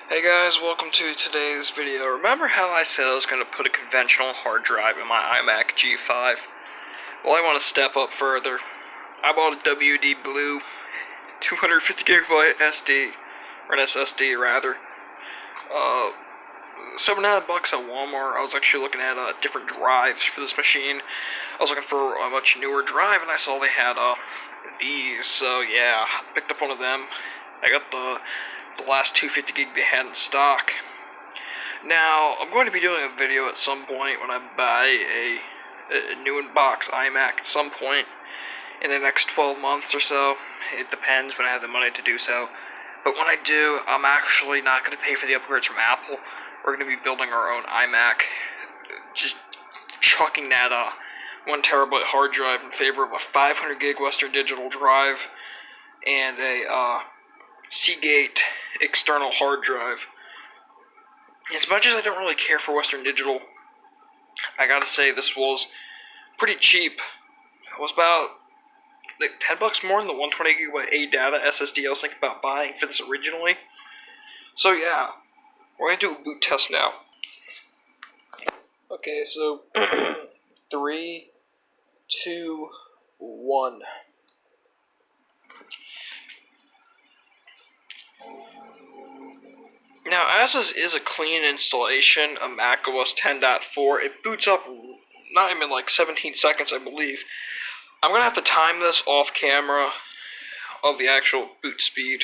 Hey guys, welcome to today's video. Remember how I said I was going to put a conventional hard drive in my iMac G5? Well, I want to step up further. I bought a WD Blue 250GB SD, or an SSD rather. $7 bucks at Walmart. I was actually looking at different drives for this machine. I was looking for a much newer drive, and I saw they had these. So yeah, picked up one of them. I got the last 250 gig they had in stock. Now, I'm going to be doing a video at some point when I buy a new in-box iMac at some point in the next 12 months or so. It depends when I have the money to do so. But when I do, I'm actually not going to pay for the upgrades from Apple. We're going to be building our own iMac, just chucking that 1 terabyte hard drive in favor of a 500 gig Western Digital drive and a Seagate external hard drive. As much as I don't really care for Western Digital, I gotta say this was pretty cheap. It was about like 10 bucks more than the 120 gigabyte ADATA SSD I was thinking about buying for this originally. So yeah, we're gonna do a boot test now. Okay, so 3, 2, 1. Now, as this is a clean installation of macOS 10.4, it boots up not even like 17 seconds, I believe. I'm going to have to time this off camera of the actual boot speed,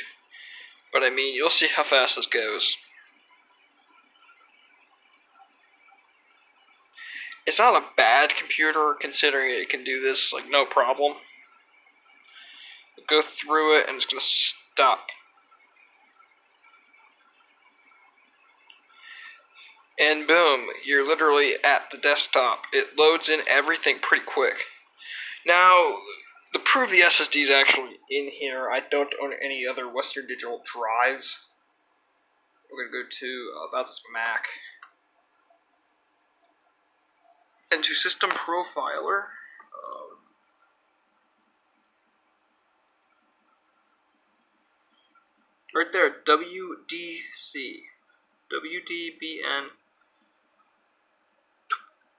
but I mean, you'll see how fast this goes. It's not a bad computer, considering it can do this, like, no problem. Go through it, and it's going to stop. And boom, you're literally at the desktop. It loads in everything pretty quick. Now, to prove the SSD is actually in here, I don't own any other Western Digital drives. We're going to go to About This Mac. Into System Profiler. Right there, WDC. WDBN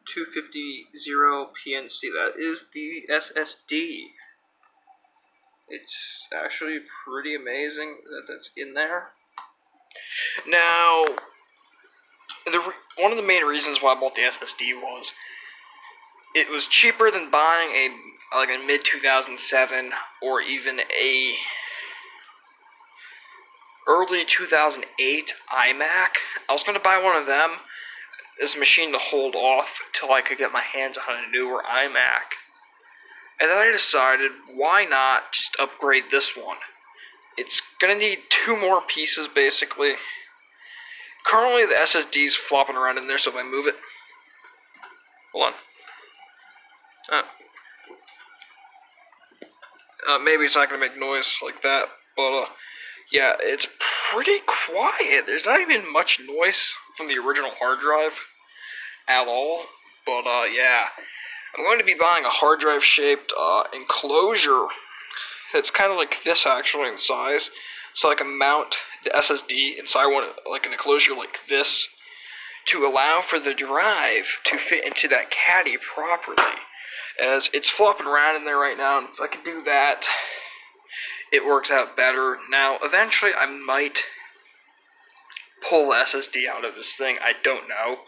250 PNC. That is the SSD. It's actually pretty amazing that that's in there. Now, one of the main reasons why I bought the SSD was it was cheaper than buying a mid 2007 or even a early 2008 iMac. I was going to buy one of them as a machine to hold off till I could get my hands on a newer iMac. And then I decided, why not just upgrade this one? It's going to need 2 more pieces, basically. Currently, the SSD's flopping around in there, so if I move it... Hold on. Maybe it's not going to make noise like that, but yeah, it's pretty quiet. There's not even much noise from the original hard drive at all, but yeah. I'm going to be buying a hard drive shaped enclosure that's kind of like this actually in size, so I can mount the SSD inside one, like an enclosure like this, to allow for the drive to fit into that caddy properly, as it's flopping around in there right now, and if I could do that, it works out better. Now, eventually I might pull the SSD out of this thing, I don't know.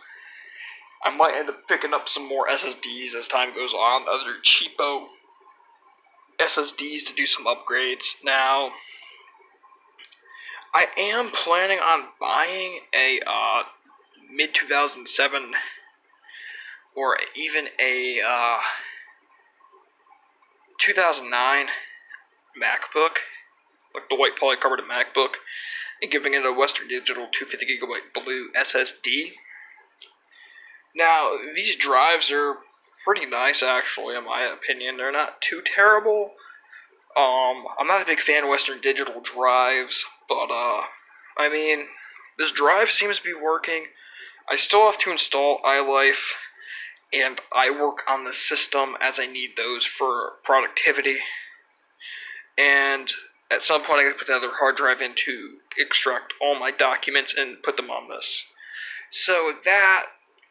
I might end up picking up some more SSDs as time goes on, other cheapo SSDs to do some upgrades. Now, I am planning on buying a mid-2007 or even a 2009 MacBook, like the white polycarbonate MacBook, and giving it a Western Digital 250GB Blue SSD. Now, these drives are pretty nice, actually, in my opinion. They're not too terrible. I'm not a big fan of Western Digital drives, but, I mean, this drive seems to be working. I still have to install iLife, and I work on the system as I need those for productivity. And At some point, I gotta put another hard drive in to extract all my documents and put them on this. So that,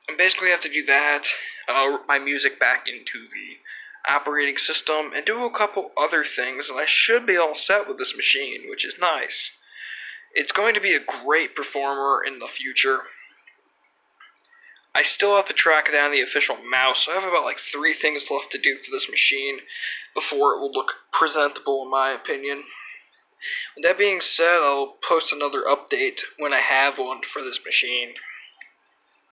I basically have to do that, my music back into the operating system, and do a couple other things, and I should be all set with this machine, which is nice. It's going to be a great performer in the future. I still have to track down the official mouse, so I have about like 3 things left to do for this machine before it will look presentable in my opinion. With that being said, I'll post another update when I have one for this machine.